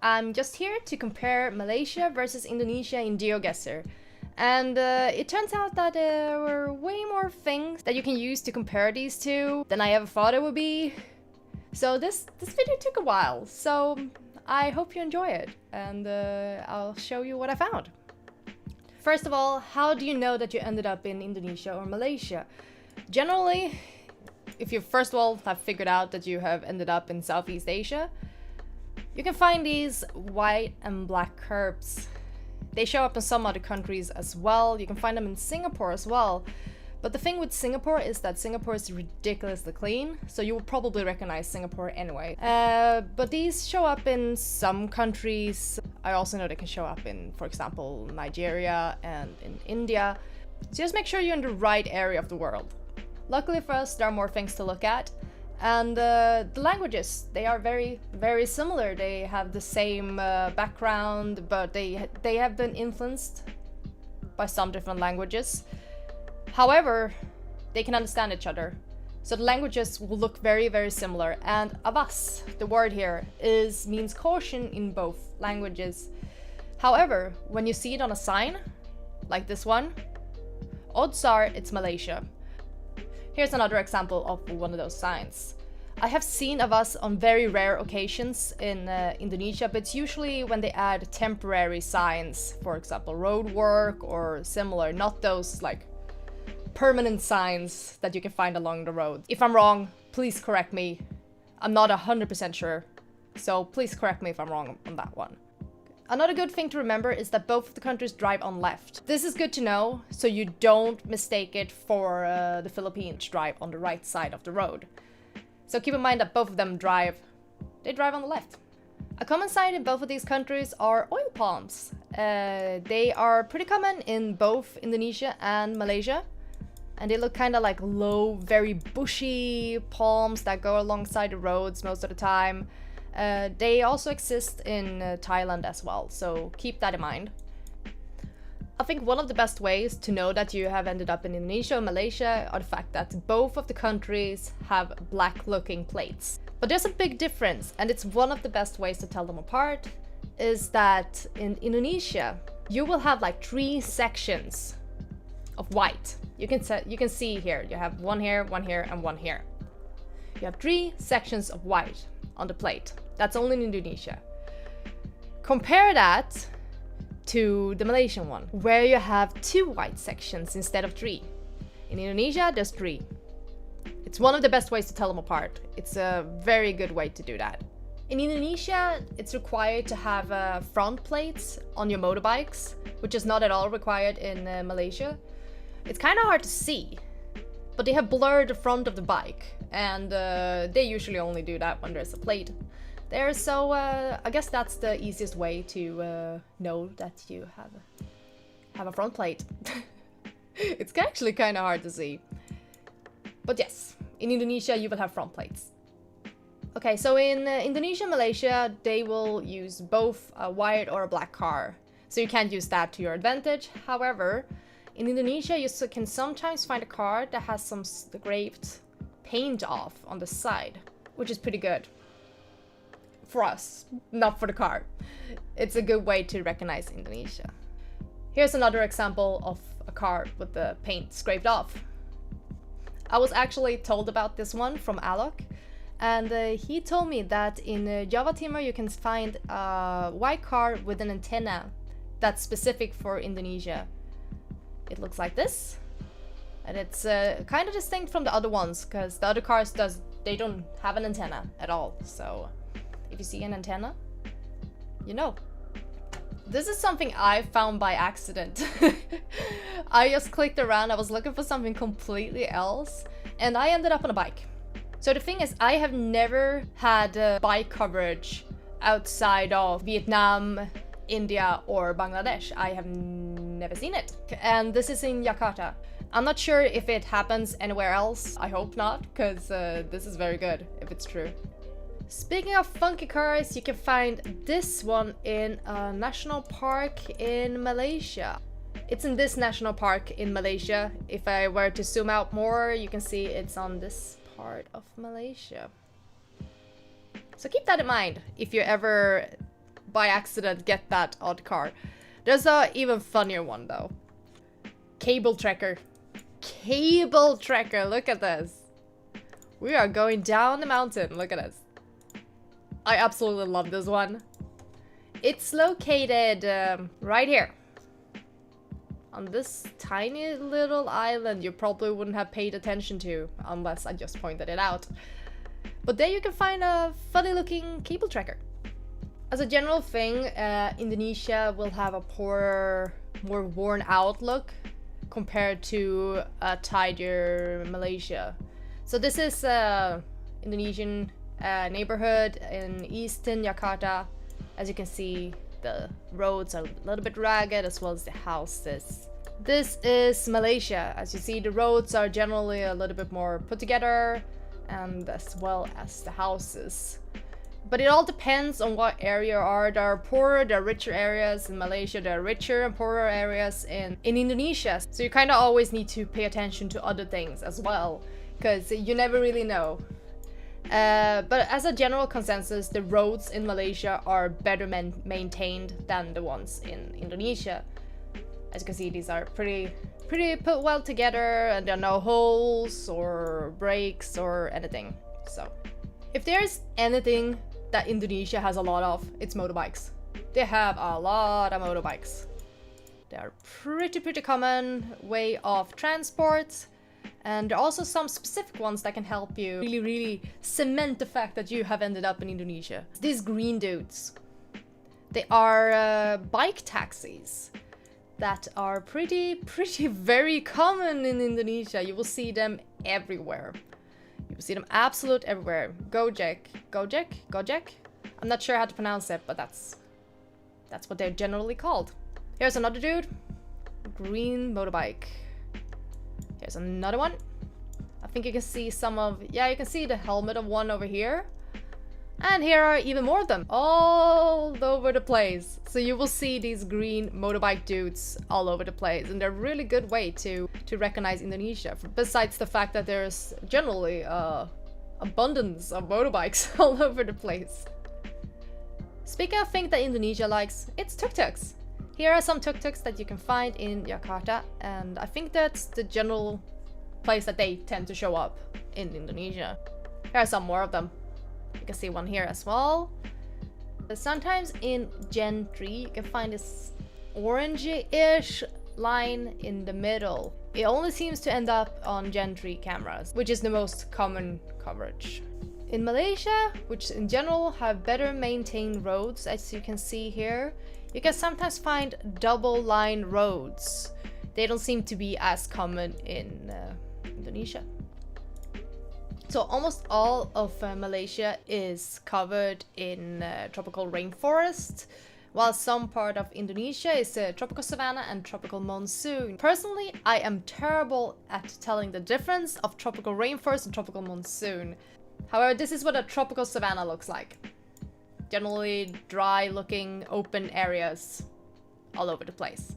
I'm just here to compare Malaysia versus Indonesia in Geoguessr. And it turns out that there were way more things that you can use to compare these two than I ever thought it would be. So this video took a while, so I hope you enjoy it, and I'll show you what I found. First of all, how do you know that you ended up in Indonesia or Malaysia? Generally, if you first of all have figured out that you have ended up in Southeast Asia, you can find these white and black curves. They show up in some other countries as well. You can find them in Singapore as well. But the thing with Singapore is that Singapore is ridiculously clean, so you will probably recognize Singapore anyway. But these show up in some countries. I also know they can show up in, for example, Nigeria and in India. So just make sure you're in the right area of the world. Luckily for us, there are more things to look at. And the languages, they are very, very similar. They have the same background, but they have been influenced by some different languages. However, they can understand each other. So the languages will look very, very similar. And avas, the word here, means caution in both languages. However, when you see it on a sign, like this one, odds are it's Malaysia. Here's another example of one of those signs. I have seen avas on very rare occasions in Indonesia, but it's usually when they add temporary signs, for example, road work or similar, not those like permanent signs that you can find along the road. If I'm wrong, please correct me. I'm not 100% sure, so please correct me if I'm wrong on that one. Another good thing to remember is that both of the countries drive on left. This is good to know, so you don't mistake it for the Philippines drive on the right side of the road. So keep in mind that both of them drive on the left. A common sight in both of these countries are oil palms. They are pretty common in both Indonesia and Malaysia. And they look kind of like low, very bushy palms that go alongside the roads most of the time. They also exist in Thailand as well, so keep that in mind. I think one of the best ways to know that you have ended up in Indonesia or Malaysia are the fact that both of the countries have black-looking plates. But there's a big difference, and it's one of the best ways to tell them apart, is that in Indonesia, you will have like 3 sections of white. You can see here, you have one here, and one here. You have 3 sections of white on the plate. That's only in Indonesia. Compare that to the Malaysian one, where you have 2 white sections instead of 3. In Indonesia, there's 3. It's one of the best ways to tell them apart. It's a very good way to do that. In Indonesia, it's required to have front plates on your motorbikes, which is not at all required in Malaysia. It's kind of hard to see, but they have blurred the front of the bike, and they usually only do that when there's a plate there, so I guess that's the easiest way to know that you have a front plate. It's actually kind of hard to see. But yes, in Indonesia you will have front plates. Okay, so in Indonesia and Malaysia, they will use both a white or a black car, so you can't use that to your advantage. However, in Indonesia, you can sometimes find a car that has some scraped paint off on the side, which is pretty good. For us, not for the car. It's a good way to recognize Indonesia. Here's another example of a car with the paint scraped off. I was actually told about this one from Alok, and he told me that in Jawa Timur you can find a white car with an antenna that's specific for Indonesia. It looks like this, and it's kind of distinct from the other ones, because the other cars they don't have an antenna at all. So if you see an antenna, you know. This is something I found by accident. I just clicked around, I was looking for something completely else, and I ended up on a bike. So the thing is, I have never had bike coverage outside of Vietnam, India or Bangladesh. I have never seen it. And this is in Jakarta. I'm not sure if it happens anywhere else. I hope not, because this is very good if it's true. Speaking of funky cars, you can find this one in a national park in Malaysia. It's in this national park in Malaysia. If I were to zoom out more, you can see it's on this part of Malaysia. So keep that in mind if you ever by accident get that odd car. There's a even funnier one though. Cable tracker. Cable tracker, look at this. We are going down the mountain, look at this. I absolutely love this one. It's located right here. On this tiny little island you probably wouldn't have paid attention to unless I just pointed it out. But there you can find a funny looking cable tracker. As a general thing, Indonesia will have a poorer, more worn out look compared to a tidier Malaysia. So this is Indonesian neighborhood in eastern Jakarta. As you can see, the roads are a little bit ragged as well as the houses. This is Malaysia. As you see, the roads are generally a little bit more put together, and as well as the houses. But it all depends on what area you are. There are poorer, there are richer areas in Malaysia, there are richer and poorer areas in Indonesia. So you kind of always need to pay attention to other things as well, because you never really know. But as a general consensus, the roads in Malaysia are better maintained than the ones in Indonesia. As you can see, these are pretty put well together, and there are no holes or breaks or anything. So if there's anything that Indonesia has a lot of, it's motorbikes. They have a lot of motorbikes. They are pretty common way of transport. And there are also some specific ones that can help you really cement the fact that you have ended up in Indonesia. These green dudes. They are bike taxis that are very common in Indonesia. You will see them everywhere. You will see them absolute everywhere. Gojek? I'm not sure how to pronounce it, but that's what they're generally called. Here's another dude. Green motorbike. Here's another one. I think you can see some of... Yeah, you can see the helmet of one over here. And here are even more of them. All over the place. So you will see these green motorbike dudes all over the place. And they're a really good way to recognize Indonesia. Besides the fact that there's generally abundance of motorbikes all over the place. Speaking of things that Indonesia likes, it's tuk-tuks. Here are some tuk-tuks that you can find in Jakarta, and I think that's the general place that they tend to show up in Indonesia. Here are some more of them. You can see one here as well. Sometimes in Gen 3 you can find this orangey-ish line in the middle. It only seems to end up on Gen 3 cameras, which is the most common coverage. In Malaysia, which in general have better maintained roads, as you can see here, you can sometimes find double line roads. They don't seem to be as common in Indonesia. So almost all of Malaysia is covered in tropical rainforest, while some part of Indonesia is tropical savanna and tropical monsoon. Personally, I am terrible at telling the difference of tropical rainforest and tropical monsoon. However, this is what a tropical savanna looks like. Generally dry looking open areas all over the place.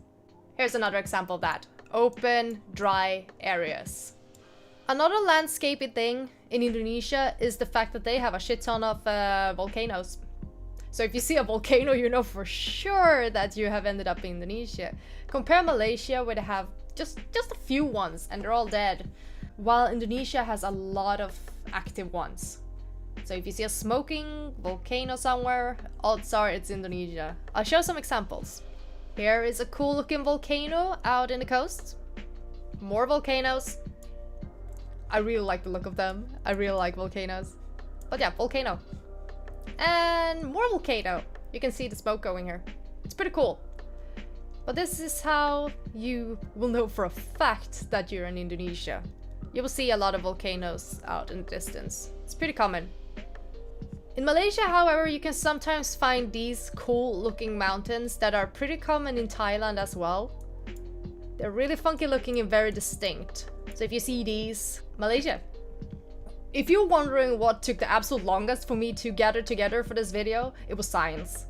Here's another example of that. Open, dry areas. Another landscapey thing in Indonesia is the fact that they have a shit ton of volcanoes. So if you see a volcano, you know for sure that you have ended up in Indonesia. Compare Malaysia, where they have just a few ones and they're all dead, while Indonesia has a lot of active ones. So if you see a smoking volcano somewhere, odds are it's Indonesia. I'll show some examples. Here is a cool looking volcano out in the coast. More volcanoes. I really like the look of them. I really like volcanoes. But yeah, volcano. And more volcano. You can see the smoke going here. It's pretty cool. But this is how you will know for a fact that you're in Indonesia. You will see a lot of volcanoes out in the distance. It's pretty common. In Malaysia, however, you can sometimes find these cool looking mountains that are pretty common in Thailand as well. They're really funky looking and very distinct. So if you see these, Malaysia. If you're wondering what took the absolute longest for me to gather together for this video, it was signs.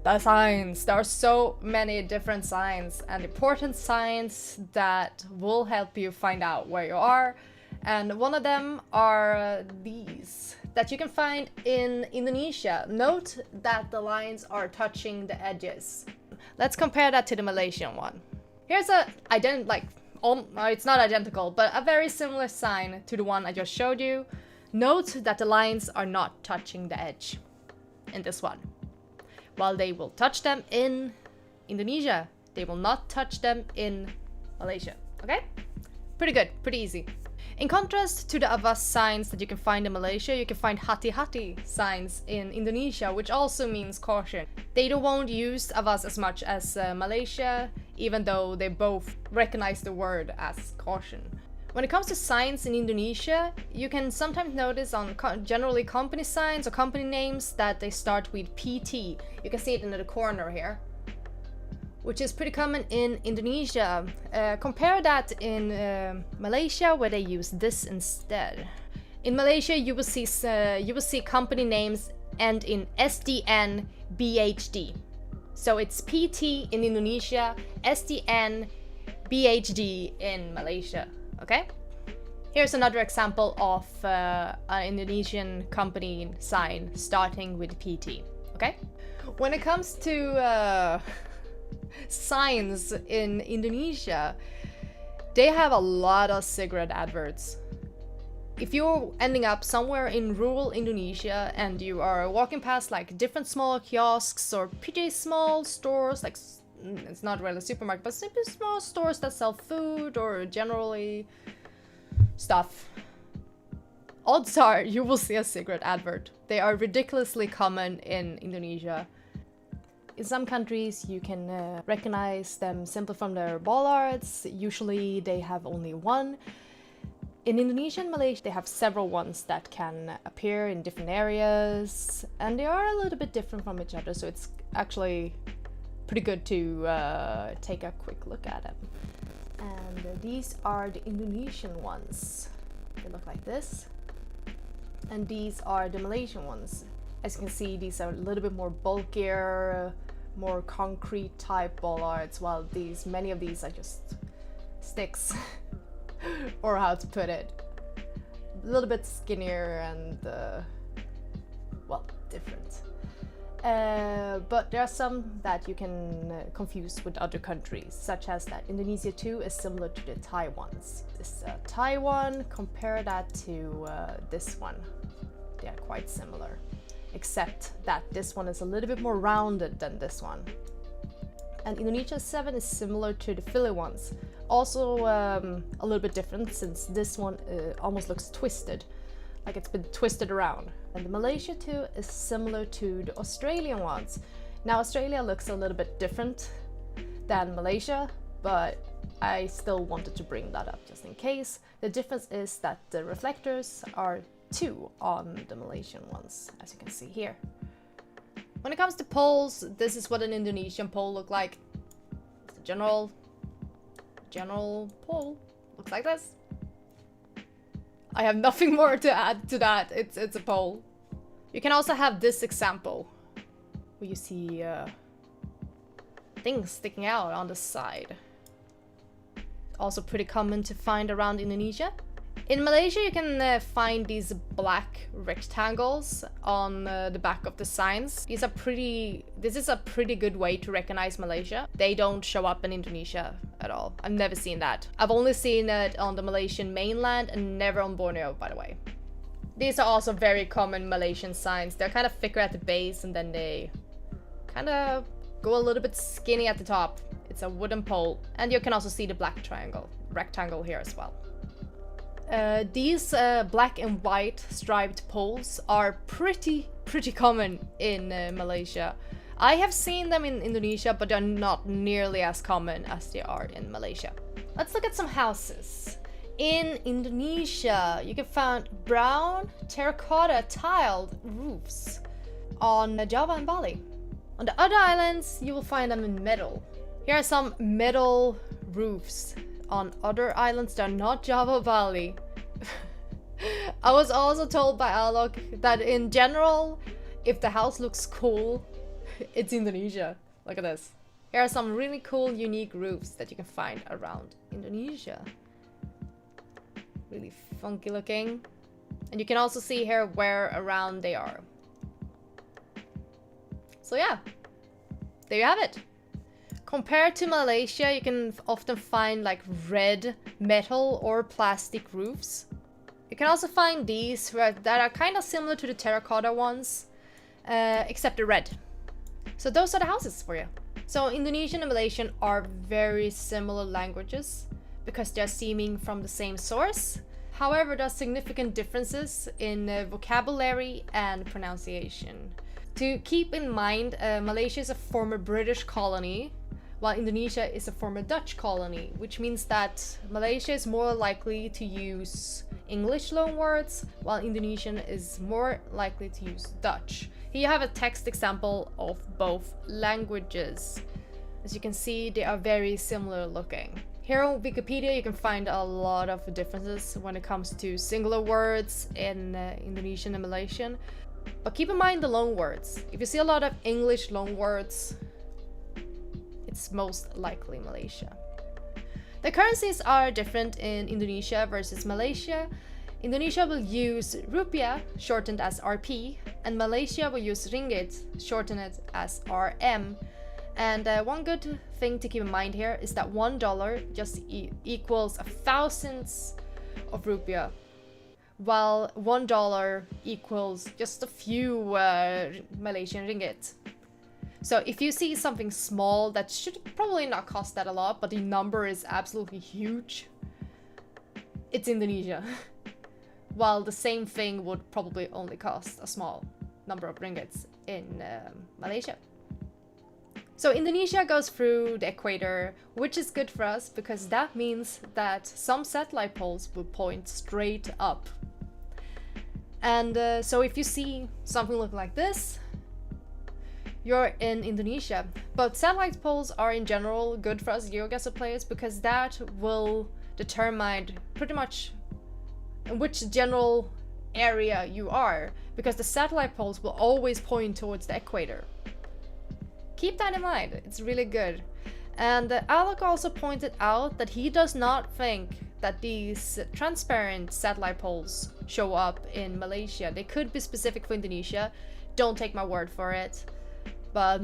The signs. There are so many different signs and important signs that will help you find out where you are. And one of them are these. that you can find in Indonesia. Note that the lines are touching the edges. Let's compare that to the Malaysian one. Here's a it's not identical, but a very similar sign to the one I just showed you. Note that the lines are not touching the edge in this one, while they will touch them in Indonesia. They will not touch them in Malaysia. Okay? Pretty good, pretty easy. In contrast to the Avas signs that you can find in Malaysia, you can find hati-hati signs in Indonesia, which also means caution. They won't use Avas as much as Malaysia, even though they both recognize the word as caution. When it comes to signs in Indonesia, you can sometimes notice on generally company signs or company names that they start with PT. You can see it in the corner here, which is pretty common in Indonesia. Compare that in Malaysia, where they use this instead. In Malaysia, you will see company names end in SDN BHD. So it's PT in Indonesia, SDN BHD in Malaysia. Okay? Here's another example of an Indonesian company sign starting with PT. Okay? When it comes to signs in Indonesia, they have a lot of cigarette adverts. If you're ending up somewhere in rural Indonesia and you are walking past like different small kiosks or pretty small stores, like it's not really a supermarket, but simply small stores that sell food or generally stuff, odds are you will see a cigarette advert. They are ridiculously common in Indonesia. In some countries, you can recognize them simply from their bollards. Usually they have only one. In Indonesia and Malaysia, they have several ones that can appear in different areas, and they are a little bit different from each other, so it's actually pretty good to take a quick look at them. And these are the Indonesian ones. They look like this. And these are the Malaysian ones. As you can see, these are a little bit more bulkier, more concrete type bollards, while many of these are just sticks, or how to put it, a little bit skinnier and, well, different. But there are some that you can confuse with other countries, such as that Indonesia too is similar to the Thai ones. This Taiwan, compare that to this one. They are quite similar, except that this one is a little bit more rounded than this one. And Indonesia 7 is similar to the Philly ones. Also a little bit different, since this one almost looks twisted, like it's been twisted around. And the Malaysia 2 is similar to the Australian ones. Now Australia looks a little bit different than Malaysia, but I still wanted to bring that up just in case. The difference is that the reflectors are 2 on the Malaysian ones, as you can see here. When it comes to poles, this is what an Indonesian pole looks like. The general pole looks like this. I have nothing more to add to that. It's a pole. You can also have this example where you see things sticking out on the side. Also pretty common to find around Indonesia. In Malaysia, you can find these black rectangles on the back of the signs. This is a pretty good way to recognize Malaysia. They don't show up in Indonesia at all. I've never seen that. I've only seen it on the Malaysian mainland and never on Borneo, by the way. These are also very common Malaysian signs. They're kind of thicker at the base and then they kind of go a little bit skinny at the top. It's a wooden pole. And you can also see the black rectangle here as well. These black and white striped poles are pretty common in Malaysia. I have seen them in Indonesia, but they're not nearly as common as they are in Malaysia. Let's look at some houses. In Indonesia, you can find brown terracotta tiled roofs on Java and Bali. On the other islands, you will find them in metal. Here are some metal roofs on other islands that are not Java, Bali. I was also told by Alok that in general, if the house looks cool, it's Indonesia. Look at this. Here are some really cool, unique roofs that you can find around Indonesia. Really funky looking. And you can also see here where around they are. So yeah, there you have it. Compared to Malaysia, you can often find like red metal or plastic roofs. You can also find these that are kind of similar to the terracotta ones, except they're red. So those are the houses for you. So Indonesian and Malaysian are very similar languages because they're stemming from the same source. However, there are significant differences in vocabulary and pronunciation. To keep in mind, Malaysia is a former British colony, while Indonesia is a former Dutch colony, which means that Malaysia is more likely to use English loanwords, while Indonesian is more likely to use Dutch. Here you have a text example of both languages. As you can see, they are very similar looking. Here on Wikipedia, you can find a lot of differences when it comes to singular words in Indonesian and Malaysian. But keep in mind the loanwords. If you see a lot of English loanwords, it's most likely Malaysia. The currencies are different in Indonesia versus Malaysia. Indonesia will use rupiah, shortened as RP, and Malaysia will use ringgit, shortened as RM. And one good thing to keep in mind here is that $1 just equals 1,000 of rupiah, while $1 equals just a few Malaysian ringgit. So if you see something small that should probably not cost that a lot, but the number is absolutely huge, it's Indonesia. While the same thing would probably only cost a small number of ringgits in Malaysia. So Indonesia goes through the equator, which is good for us because that means that some satellite poles will point straight up. And so if you see something look like this, you're in Indonesia. But satellite poles are in general good for us Geoguessr players because that will determine pretty much which general area you are, because the satellite poles will always point towards the equator. Keep that in mind, it's really good. And Alok also pointed out that he does not think that these transparent satellite poles show up in Malaysia. They could be specific for Indonesia, don't take my word for it. But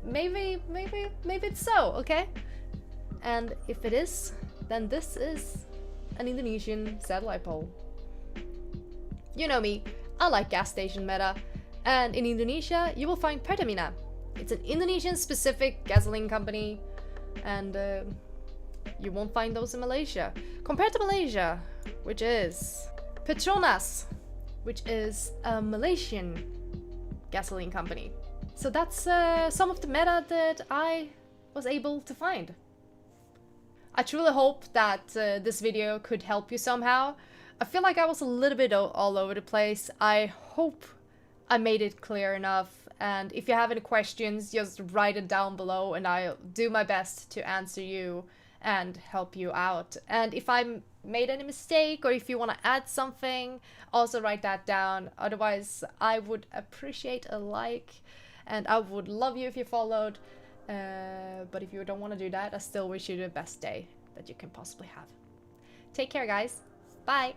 maybe it's so, okay? And if it is, then this is an Indonesian satellite pole. You know me, I like gas station meta, and in Indonesia you will find Pertamina. It's an Indonesian specific gasoline company, and you won't find those in Malaysia. Compared to Malaysia, which is Petronas, which is a Malaysian gasoline company. So that's some of the meta that I was able to find. I truly hope that this video could help you somehow. I feel like I was a little bit all over the place. I hope I made it clear enough, and if you have any questions, just write it down below and I'll do my best to answer you and help you out. And if I made any mistake or if you want to add something, also write that down. Otherwise, I would appreciate a like, and I would love you if you followed. But if you don't want to do that, I still wish you the best day that you can possibly have. Take care, guys. Bye.